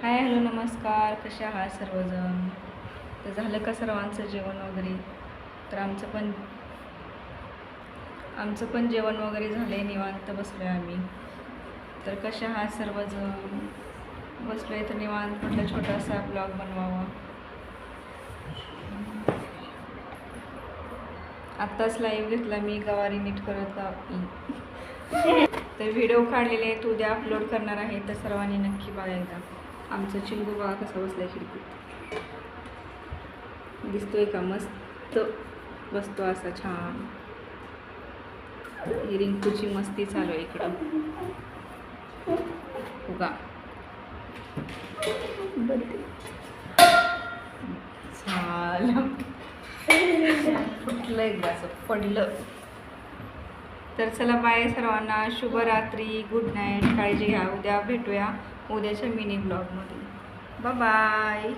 Hi hello नमस्कार, कसे आहात सर्वजण. तर झालं का सर्वांचं जेवण वगैरे? तर आमचं पण जेवण वगैरे झाले, निवांत बसलो आहे आम्ही. तर कसे आहात सर्वजण? बसलो आहे तर निवांत म्हटलं छोटासा ब्लॉग बनवावा. आत्ताच लाईव्ह घेतला मी गवारी नीट करत तर व्हिडिओ काढलेले आहेत, उद्या अपलोड करणार आहे. तर सर्वांनी नक्की बघा एकदा. आमचं चिंगू बघा कसा बसलाय खिडकीत, दिसतोय का? मस्त बसतो असा छान. ही रिंकूची मस्ती चालू आहे इकडं. उगा झालं, फुटलं एकदा असं पडलं. तर चला बाय सर्वांना, शुभरात्री, गुड नाईट, काळजी घ्या. उद्या भेटूया उद्याच्या मिनी ब्लॉगमध्ये. Bye bye.